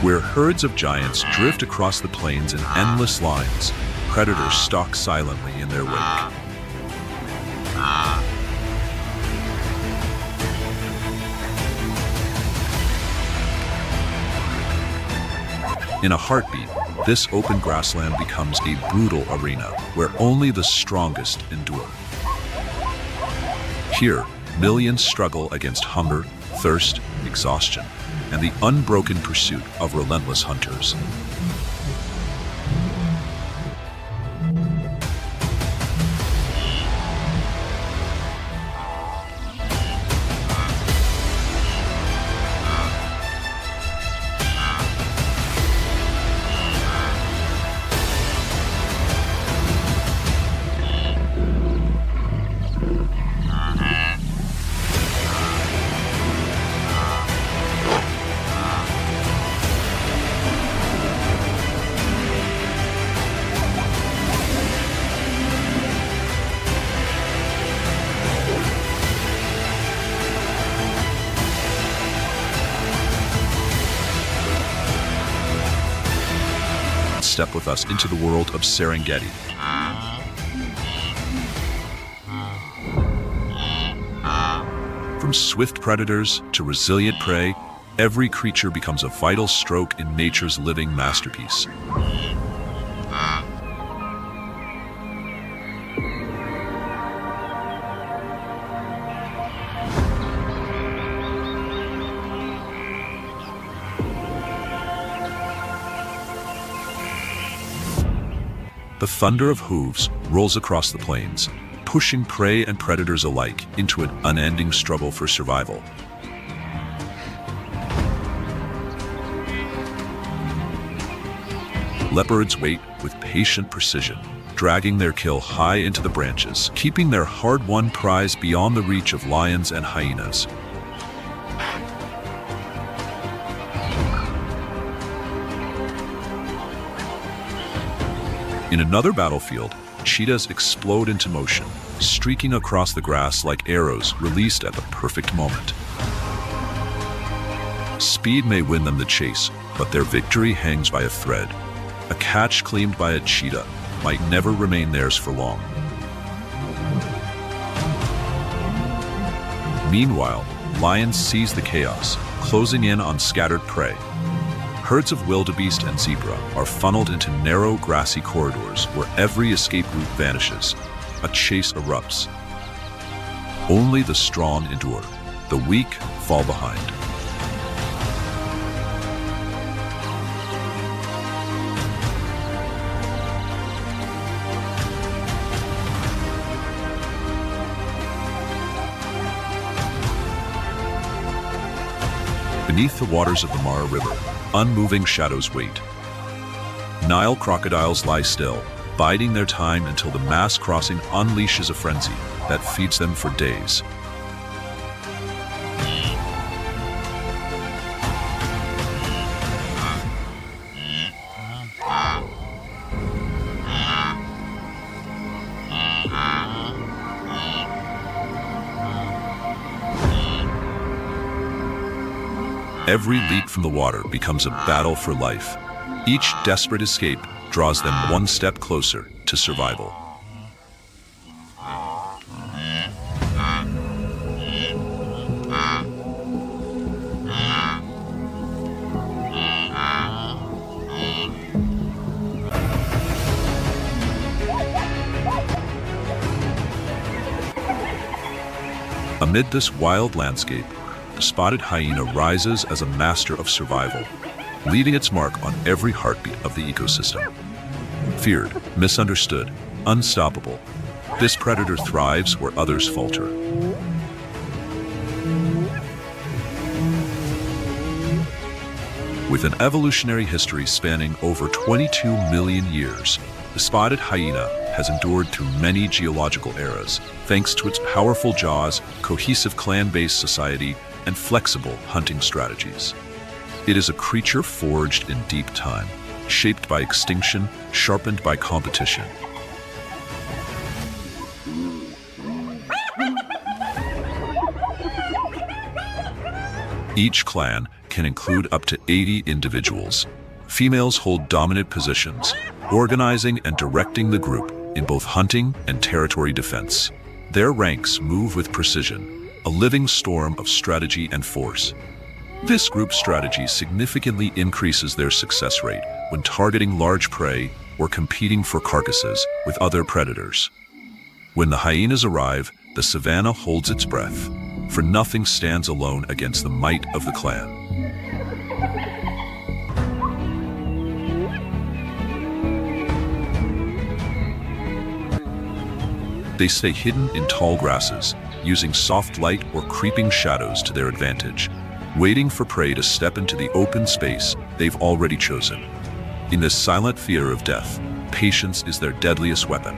Where herds of giants drift across the plains in endless lines, predators stalk silently in their wake. In a heartbeat, this open grassland becomes a brutal arena where only the strongest endure. Here, millions struggle against hunger, thirst, exhaustion, and the unbroken pursuit of relentless hunters. Step with us into the world of Serengeti. From swift predators to resilient prey, every creature becomes a vital stroke in nature's living masterpiece. The thunder of hooves rolls across the plains, pushing prey and predators alike into an unending struggle for survival. Leopards wait with patient precision, dragging their kill high into the branches, keeping their hard-won prize beyond the reach of lions and hyenas. In another battlefield, cheetahs explode into motion, streaking across the grass like arrows released at the perfect moment. Speed may win them the chase, but their victory hangs by a thread. A catch claimed by a cheetah might never remain theirs for long. Meanwhile, lions seize the chaos, closing in on scattered prey. Herds of wildebeest and zebra are funneled into narrow, grassy corridors where every escape route vanishes. A chase erupts. Only the strong endure. The weak fall behind. Beneath the waters of the Mara River, unmoving shadows wait. Nile crocodiles lie still, biding their time until the mass crossing unleashes a frenzy that feeds them for days. Every leap from the water becomes a battle for life. Each desperate escape draws them one step closer to survival. Amid this wild landscape, the spotted hyena rises as a master of survival, leaving its mark on every heartbeat of the ecosystem. Feared, misunderstood, unstoppable, this predator thrives where others falter. With an evolutionary history spanning over 22 million years, the spotted hyena has endured through many geological eras, thanks to its powerful jaws, cohesive clan-based society, and flexible hunting strategies. It is a creature forged in deep time, shaped by extinction, sharpened by competition. Each clan can include up to 80 individuals. Females hold dominant positions, organizing and directing the group in both hunting and territory defense. Their ranks move with precision, a living storm of strategy and force. This group strategy significantly increases their success rate when targeting large prey or competing for carcasses with other predators. When the hyenas arrive, the savanna holds its breath, for nothing stands alone against the might of the clan. They stay hidden in tall grasses, using soft light or creeping shadows to their advantage, waiting for prey to step into the open space they've already chosen. In this silent fear of death, patience is their deadliest weapon.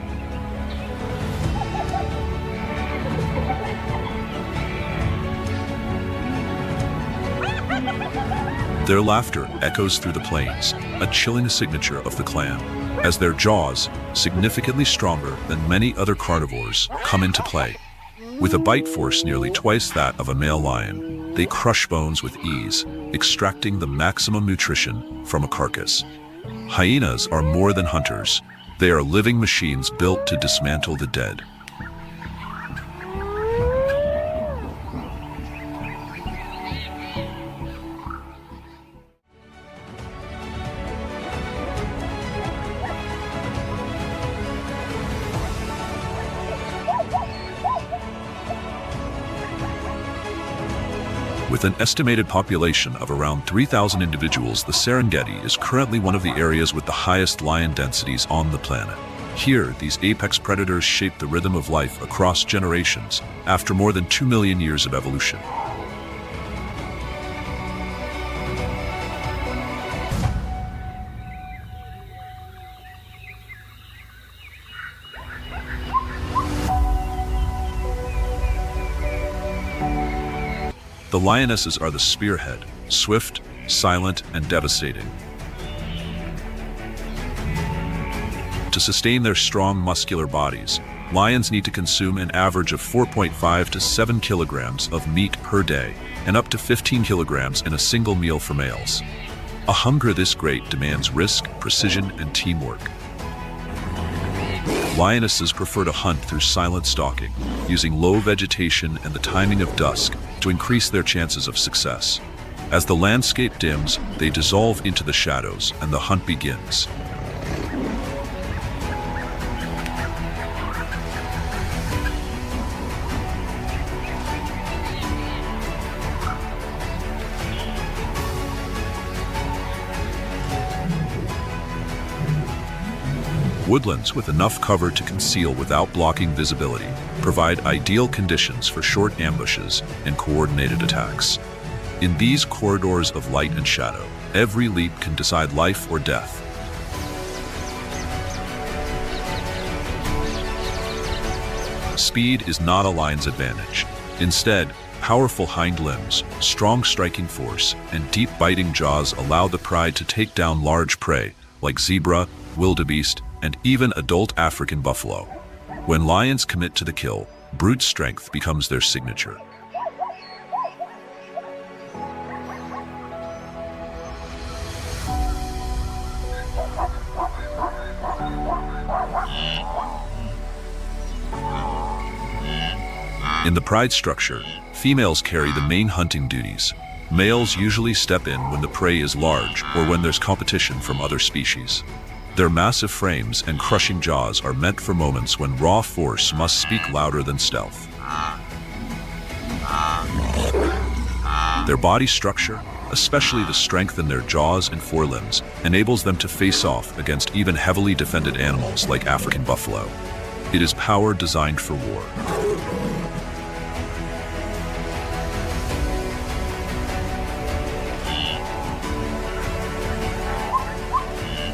Their laughter echoes through the plains, a chilling signature of the clan, as their jaws, significantly stronger than many other carnivores, come into play. With a bite force nearly twice that of a male lion, they crush bones with ease, extracting the maximum nutrition from a carcass. Hyenas are more than hunters. They are living machines built to dismantle the dead. With an estimated population of around 3,000 individuals, the Serengeti is currently one of the areas with the highest lion densities on the planet. Here, these apex predators shape the rhythm of life across generations after more than 2 million years of evolution. The lionesses are the spearhead, swift, silent, and devastating. To sustain their strong muscular bodies, lions need to consume an average of 4.5 to 7 kilograms of meat per day, and up to 15 kilograms in a single meal for males. A hunger this great demands risk, precision, and teamwork. Lionesses prefer to hunt through silent stalking, using low vegetation and the timing of dusk to increase their chances of success. As the landscape dims, they dissolve into the shadows and the hunt begins. Woodlands with enough cover to conceal without blocking visibility provide ideal conditions for short ambushes and coordinated attacks. In these corridors of light and shadow, every leap can decide life or death. Speed is not a lion's advantage. Instead, powerful hind limbs, strong striking force, and deep biting jaws allow the pride to take down large prey like zebra, wildebeest, and even adult African buffalo. When lions commit to the kill, brute strength becomes their signature. In the pride structure, females carry the main hunting duties. Males usually step in when the prey is large or when there's competition from other species. Their massive frames and crushing jaws are meant for moments when raw force must speak louder than stealth. Their body structure, especially the strength in their jaws and forelimbs, enables them to face off against even heavily defended animals like African buffalo. It is power designed for war.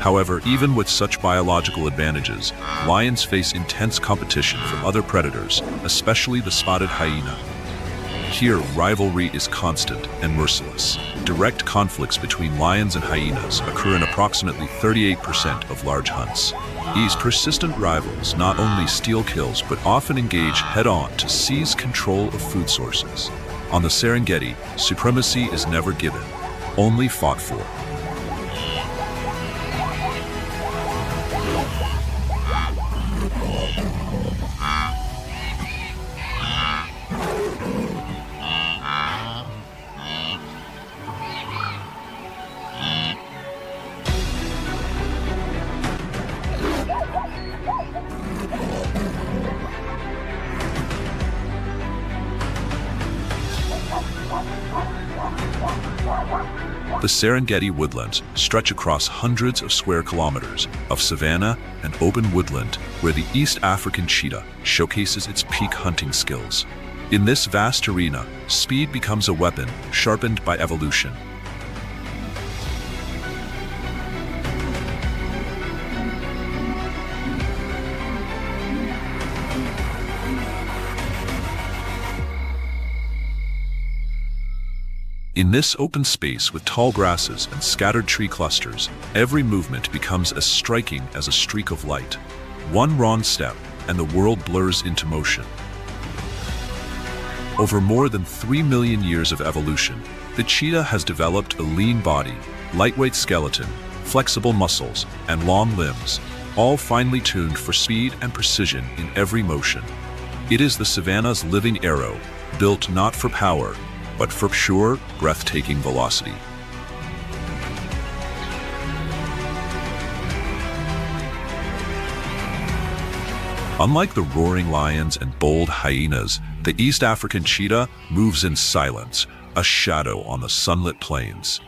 However, even with such biological advantages, lions face intense competition from other predators, especially the spotted hyena. Here, rivalry is constant and merciless. Direct conflicts between lions and hyenas occur in approximately 38% of large hunts. These persistent rivals not only steal kills but often engage head-on to seize control of food sources. On the Serengeti, supremacy is never given. only fought for. The Serengeti woodlands stretch across hundreds of square kilometers of savanna and open woodland where the East African cheetah showcases its peak hunting skills. In this vast arena, speed becomes a weapon sharpened by evolution. In this open space with tall grasses and scattered tree clusters, every movement becomes as striking as a streak of light. One wrong step, and the world blurs into motion. Over more than 3 million years of evolution, the cheetah has developed a lean body, lightweight skeleton, flexible muscles, and long limbs, all finely tuned for speed and precision in every motion. It is the savanna's living arrow, built not for power, but for pure, breathtaking velocity. Unlike the roaring lions and bold hyenas, the East African cheetah moves in silence, a shadow on the sunlit plains.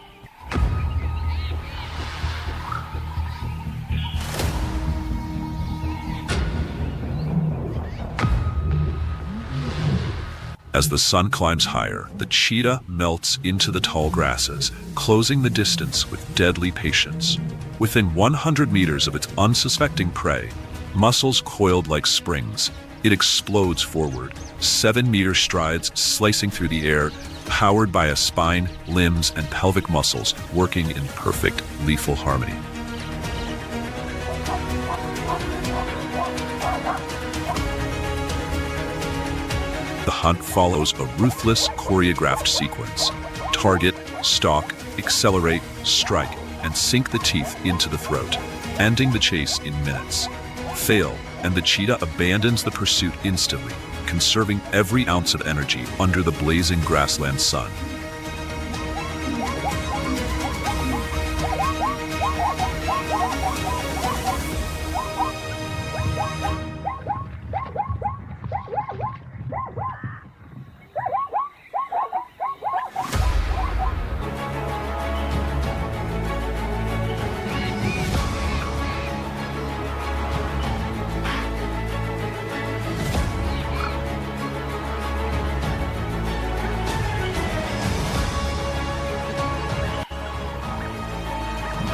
As the sun climbs higher, the cheetah melts into the tall grasses, closing the distance with deadly patience. Within 100 meters of its unsuspecting prey, muscles coiled like springs, it explodes forward, 7-meter strides slicing through the air, powered by a spine, limbs, and pelvic muscles working in perfect, lethal harmony. The hunt follows a ruthless, choreographed sequence. Target, stalk, accelerate, strike, and sink the teeth into the throat, ending the chase in minutes. Fail, and the cheetah abandons the pursuit instantly, conserving every ounce of energy under the blazing grassland sun.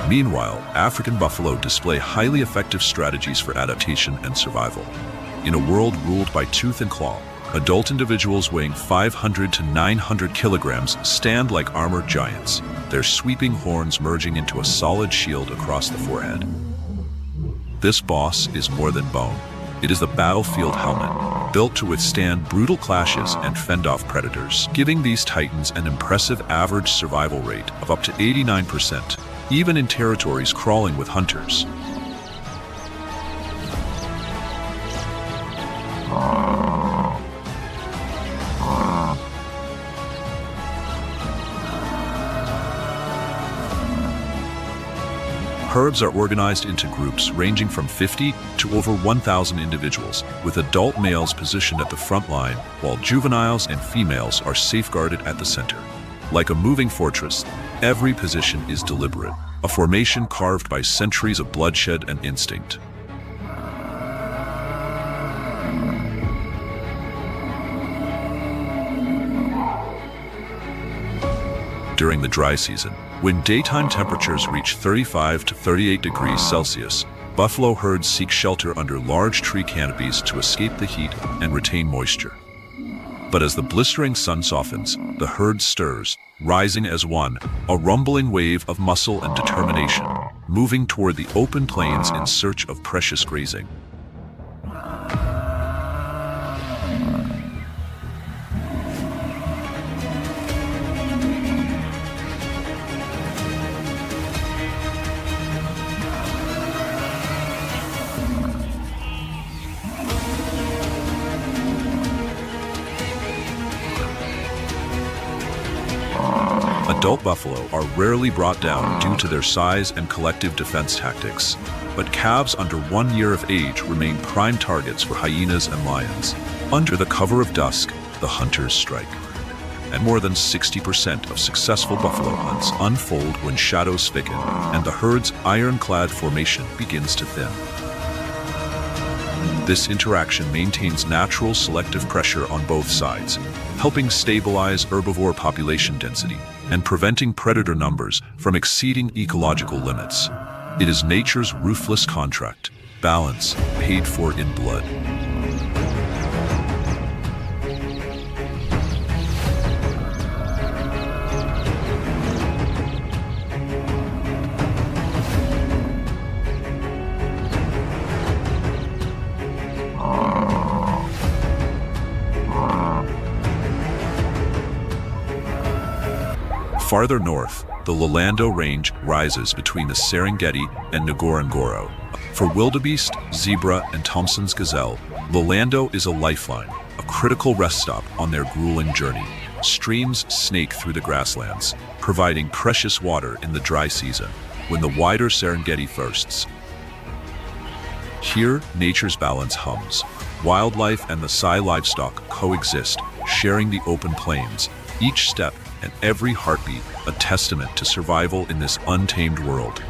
Meanwhile, African buffalo display highly effective strategies for adaptation and survival. In a world ruled by tooth and claw, adult individuals weighing 500 to 900 kilograms stand like armored giants, their sweeping horns merging into a solid shield across the forehead. This boss is more than bone. It is the battlefield helmet, built to withstand brutal clashes and fend off predators, giving these titans an impressive average survival rate of up to 89%. Even in territories crawling with hunters. Herds are organized into groups ranging from 50 to over 1,000 individuals, with adult males positioned at the front line, while juveniles and females are safeguarded at the center. Like a moving fortress, every position is deliberate, a formation carved by centuries of bloodshed and instinct. During the dry season, when daytime temperatures reach 35 to 38 degrees Celsius, buffalo herds seek shelter under large tree canopies to escape the heat and retain moisture. But as the blistering sun softens, the herd stirs, rising as one, a rumbling wave of muscle and determination, moving toward the open plains in search of precious grazing. Adult buffalo are rarely brought down due to their size and collective defense tactics, but calves under 1 year of age remain prime targets for hyenas and lions. Under the cover of dusk, the hunters strike. And more than 60% of successful buffalo hunts unfold when shadows thicken and the herd's ironclad formation begins to thin. This interaction maintains natural selective pressure on both sides, helping stabilize herbivore population density and preventing predator numbers from exceeding ecological limits. It is nature's ruthless contract, balance paid for in blood. Farther north, the Lando range rises between the Serengeti and Ngorongoro. For wildebeest, zebra, and Thompson's gazelle, Lando is a lifeline, a critical rest stop on their grueling journey. Streams snake through the grasslands, providing precious water in the dry season, when the wider Serengeti thirsts. Here, nature's balance hums. Wildlife and the Sai livestock coexist, sharing the open plains, each step and every heartbeat a testament to survival in this untamed world.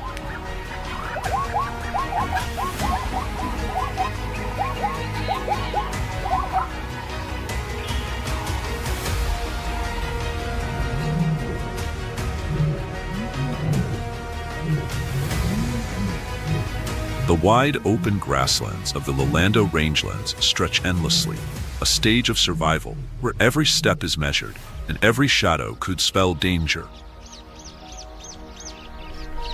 The wide open grasslands of the Lando rangelands stretch endlessly, a stage of survival where every step is measured and every shadow could spell danger.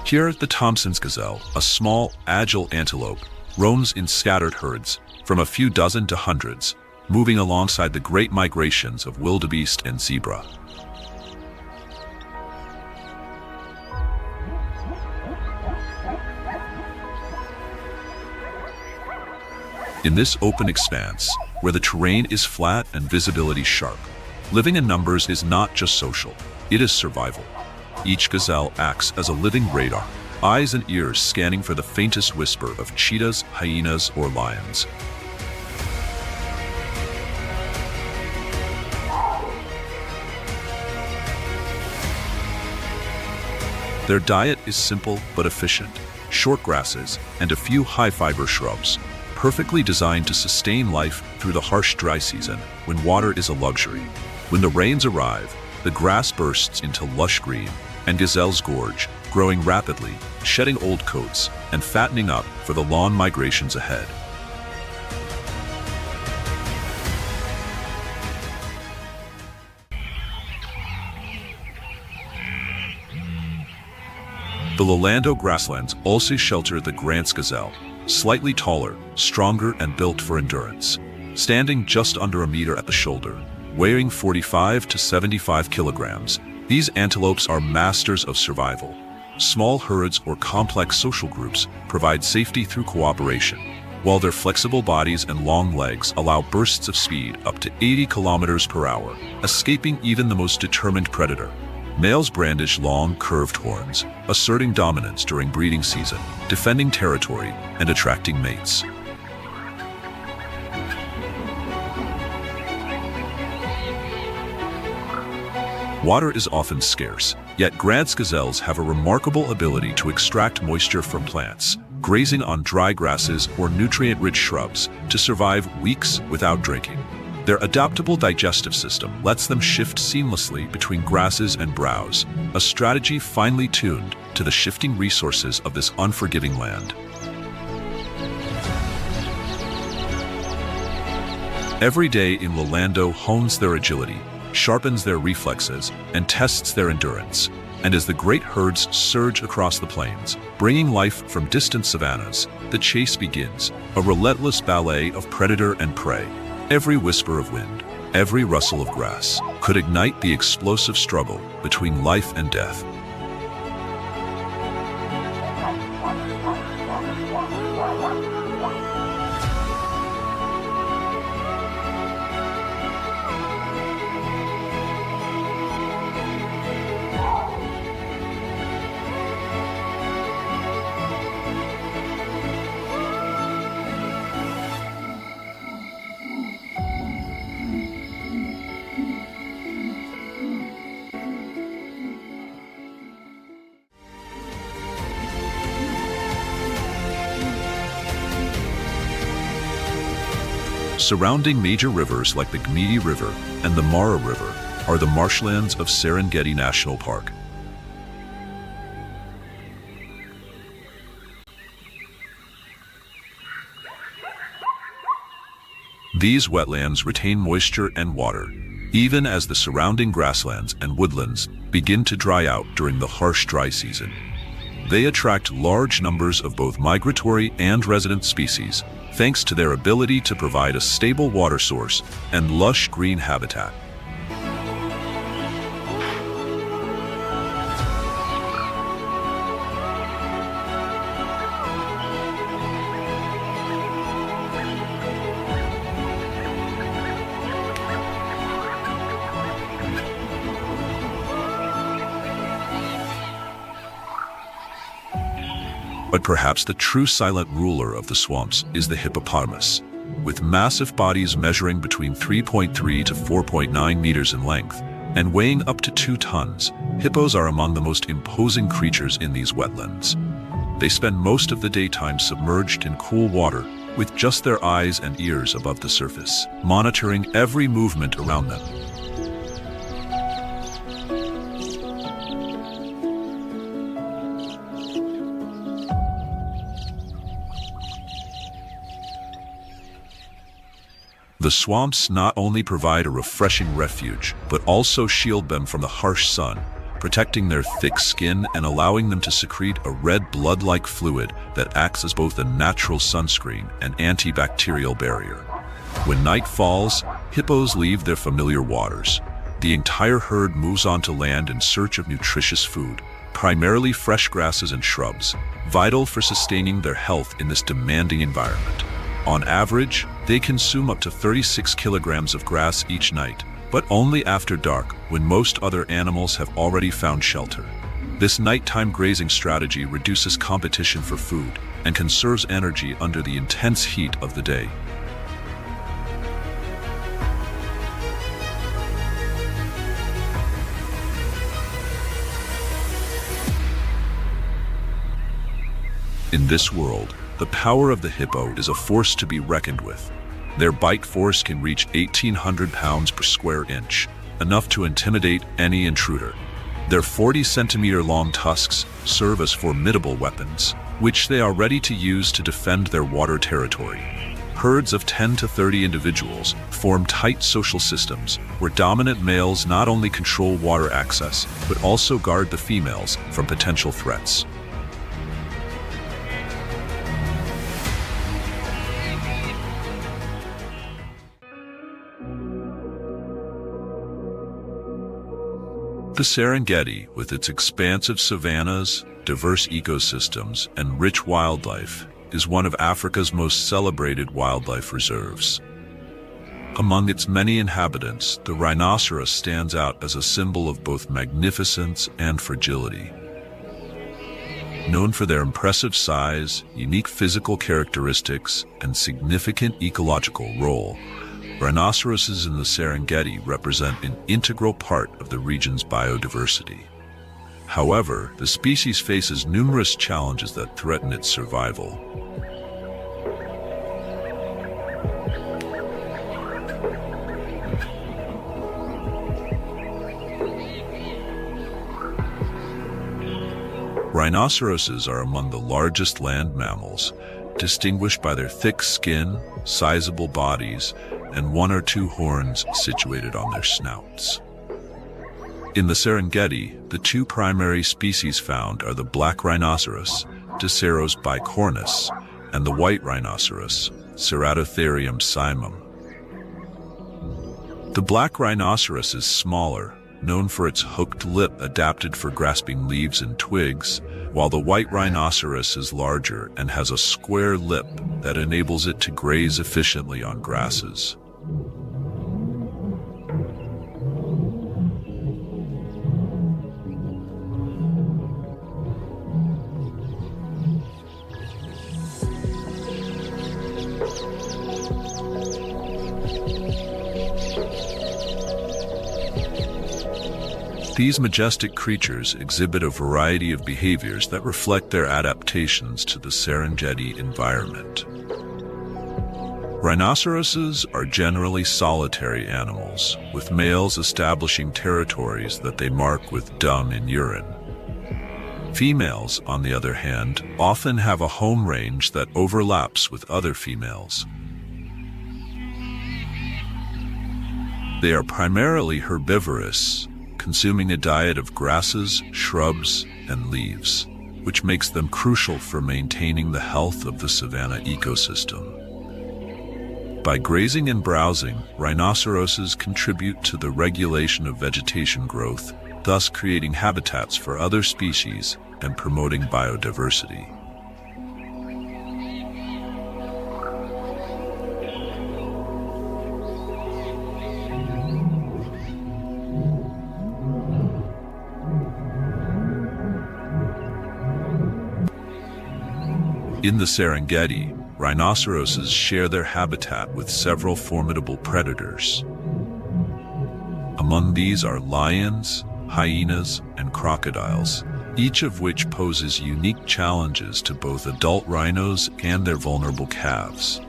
Here, the Thompson's gazelle, a small, agile antelope, roams in scattered herds, from a few dozen to hundreds, moving alongside the great migrations of wildebeest and zebra. In this open expanse, where the terrain is flat and visibility sharp, living in numbers is not just social, it is survival. Each gazelle acts as a living radar, eyes and ears scanning for the faintest whisper of cheetahs, hyenas, or lions. Their diet is simple but efficient, short grasses and a few high-fiber shrubs, perfectly designed to sustain life through the harsh dry season when water is a luxury. When the rains arrive, the grass bursts into lush green, and gazelles gorge, growing rapidly, shedding old coats, and fattening up for the long migrations ahead. The Lando grasslands also shelter the Grant's gazelle, slightly taller, stronger, and built for endurance. Standing just under a meter at the shoulder, weighing 45 to 75 kilograms, these antelopes are masters of survival. Small herds or complex social groups provide safety through cooperation, while their flexible bodies and long legs allow bursts of speed up to 80 kilometers per hour, escaping even the most determined predator. Males brandish long, curved horns, asserting dominance during breeding season, defending territory, and attracting mates. Water is often scarce, yet Grant's gazelles have a remarkable ability to extract moisture from plants, grazing on dry grasses or nutrient-rich shrubs to survive weeks without drinking. Their adaptable digestive system lets them shift seamlessly between grasses and browse, a strategy finely tuned to the shifting resources of this unforgiving land. Every day in Lando hones their agility, sharpens their reflexes, and tests their endurance. And as the great herds surge across the plains, bringing life from distant savannas, the chase begins, a relentless ballet of predator and prey. Every whisper of wind, every rustle of grass, could ignite the explosive struggle between life and death. Surrounding major rivers like the Gmidi River and the Mara River are the marshlands of Serengeti National Park. These wetlands retain moisture and water, even as the surrounding grasslands and woodlands begin to dry out during the harsh dry season. They attract large numbers of both migratory and resident species, thanks to their ability to provide a stable water source and lush green habitat. But perhaps the true silent ruler of the swamps is the hippopotamus. With massive bodies measuring between 3.3 to 4.9 meters in length and weighing up to 2 tons, hippos are among the most imposing creatures in these wetlands. They spend most of the daytime submerged in cool water, with just their eyes and ears above the surface, monitoring every movement around them. The swamps not only provide a refreshing refuge, but also shield them from the harsh sun, protecting their thick skin and allowing them to secrete a red blood-like fluid that acts as both a natural sunscreen and antibacterial barrier. When night falls, hippos leave their familiar waters. The entire herd moves onto land in search of nutritious food, primarily fresh grasses and shrubs, vital for sustaining their health in this demanding environment. On average, they consume up to 36 kilograms of grass each night, but only after dark, when most other animals have already found shelter. This nighttime grazing strategy reduces competition for food and conserves energy under the intense heat of the day. In this world, the power of the hippo is a force to be reckoned with. Their bite force can reach 1,800 pounds per square inch, enough to intimidate any intruder. Their 40-centimeter-long tusks serve as formidable weapons, which they are ready to use to defend their water territory. Herds of 10 to 30 individuals form tight social systems where dominant males not only control water access, but also guard the females from potential threats. The Serengeti, with its expansive savannas, diverse ecosystems, and rich wildlife, is one of Africa's most celebrated wildlife reserves. Among its many inhabitants, the rhinoceros stands out as a symbol of both magnificence and fragility. Known for their impressive size, unique physical characteristics, and significant ecological role, rhinoceroses in the Serengeti represent an integral part of the region's biodiversity. However, the species faces numerous challenges that threaten its survival. Rhinoceroses are among the largest land mammals, distinguished by their thick skin, sizable bodies, and 1 or 2 horns situated on their snouts. In the Serengeti, the 2 primary species found are the black rhinoceros, Diceros bicornis, and the white rhinoceros, Ceratotherium cymum. The black rhinoceros is smaller, known for its hooked lip adapted for grasping leaves and twigs, while the white rhinoceros is larger and has a square lip that enables it to graze efficiently on grasses. These majestic creatures exhibit a variety of behaviors that reflect their adaptations to the Serengeti environment. Rhinoceroses are generally solitary animals, with males establishing territories that they mark with dung and urine. Females, on the other hand, often have a home range that overlaps with other females. They are primarily herbivorous, consuming a diet of grasses, shrubs, and leaves, which makes them crucial for maintaining the health of the savanna ecosystem. By grazing and browsing, rhinoceroses contribute to the regulation of vegetation growth, thus creating habitats for other species and promoting biodiversity. In the Serengeti, rhinoceroses share their habitat with several formidable predators. Among these are lions, hyenas, and crocodiles, each of which poses unique challenges to both adult rhinos and their vulnerable calves.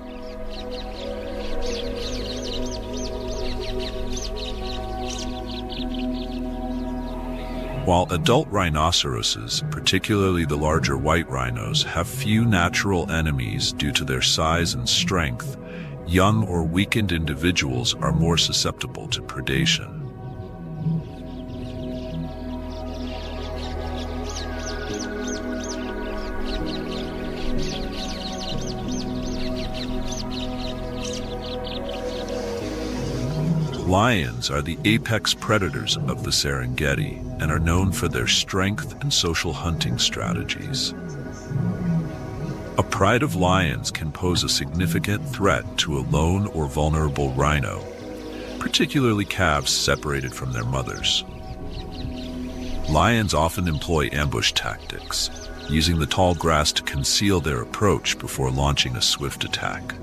While adult rhinoceroses, particularly the larger white rhinos, have few natural enemies due to their size and strength, young or weakened individuals are more susceptible to predation. Lions are the apex predators of the Serengeti and are known for their strength and social hunting strategies. A pride of lions can pose a significant threat to a lone or vulnerable rhino, particularly calves separated from their mothers. Lions often employ ambush tactics, using the tall grass to conceal their approach before launching a swift attack.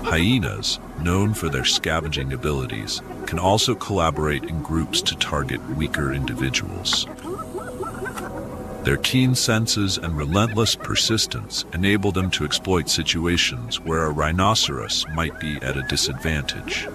Hyenas, known for their scavenging abilities, can also collaborate in groups to target weaker individuals. Their keen senses and relentless persistence enable them to exploit situations where a rhinoceros might be at a disadvantage.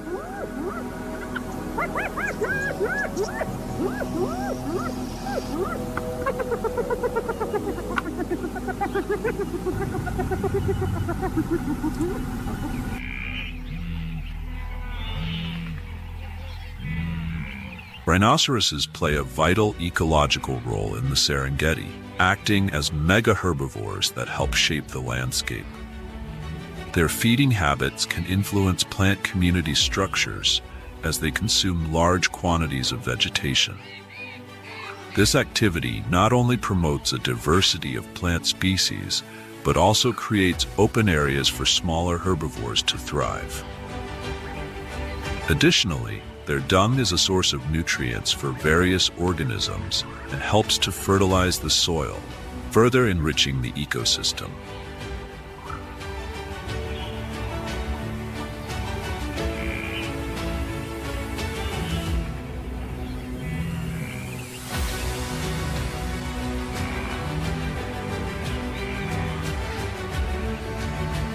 Rhinoceroses play a vital ecological role in the Serengeti, acting as mega herbivores that help shape the landscape. Their feeding habits can influence plant community structures as they consume large quantities of vegetation. This activity not only promotes a diversity of plant species, but also creates open areas for smaller herbivores to thrive. Additionally, their dung is a source of nutrients for various organisms and helps to fertilize the soil, further enriching the ecosystem.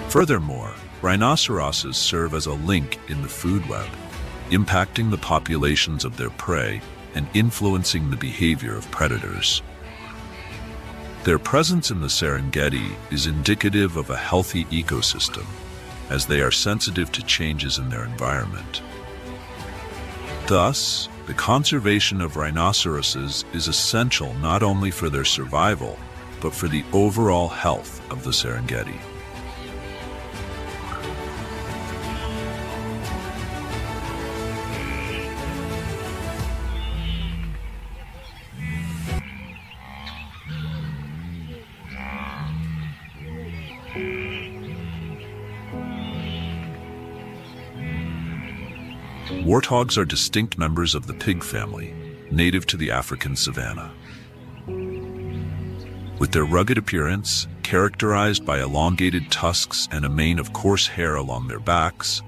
Furthermore, rhinoceroses serve as a link in the food web, impacting the populations of their prey and influencing the behavior of predators. Their presence in the Serengeti is indicative of a healthy ecosystem, as they are sensitive to changes in their environment. Thus, the conservation of rhinoceroses is essential not only for their survival, but for the overall health of the Serengeti. Warthogs are distinct members of the pig family, native to the African savanna. With their rugged appearance, characterized by elongated tusks and a mane of coarse hair along their backs,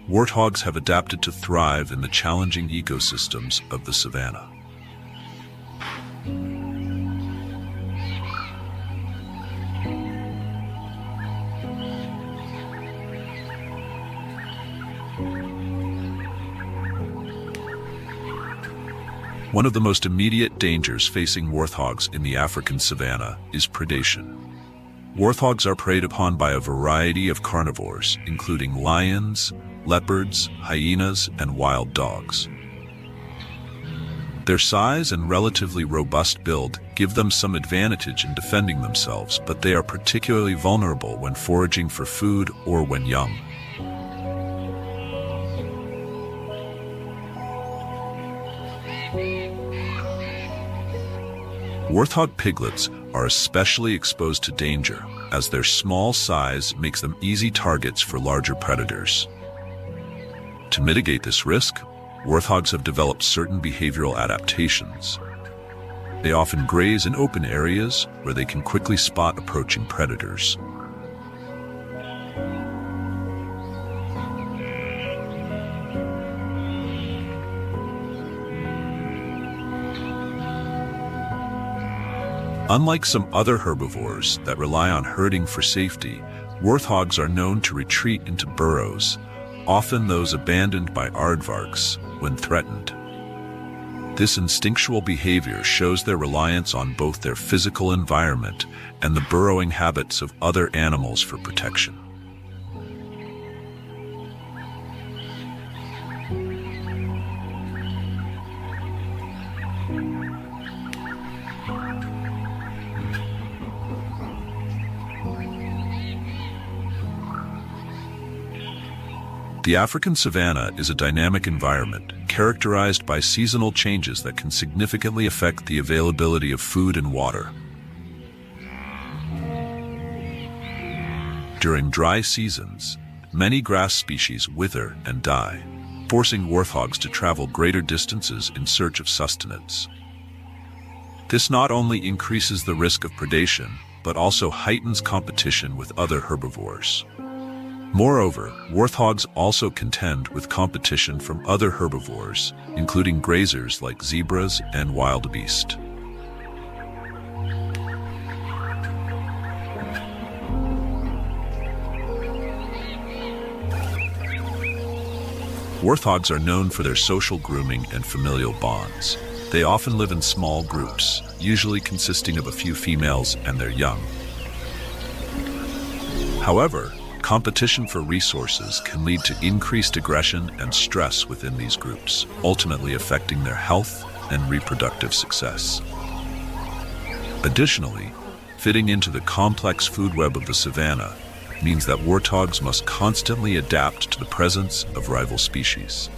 warthogs have adapted to thrive in the challenging ecosystems of the savanna. One of the most immediate dangers facing warthogs in the African savanna is predation. Warthogs are preyed upon by a variety of carnivores, including lions, leopards, hyenas, and wild dogs. Their size and relatively robust build give them some advantage in defending themselves, but they are particularly vulnerable when foraging for food or when young. Warthog piglets are especially exposed to danger, as their small size makes them easy targets for larger predators. To mitigate this risk, warthogs have developed certain behavioral adaptations. They often graze in open areas where they can quickly spot approaching predators. Unlike some other herbivores that rely on herding for safety, warthogs are known to retreat into burrows, often those abandoned by aardvarks when threatened. This instinctual behavior shows their reliance on both their physical environment and the burrowing habits of other animals for protection. The African savanna is a dynamic environment characterized by seasonal changes that can significantly affect the availability of food and water. During dry seasons, many grass species wither and die, forcing warthogs to travel greater distances in search of sustenance. This not only increases the risk of predation, but also heightens competition with other herbivores. Moreover, warthogs also contend with competition from other herbivores, including grazers like zebras and wildebeest. Warthogs are known for their social grooming and familial bonds. They often live in small groups, usually consisting of a few females and their young. However, competition for resources can lead to increased aggression and stress within these groups, ultimately affecting their health and reproductive success. Additionally, fitting into the complex food web of the savanna means that warthogs must constantly adapt to the presence of rival species.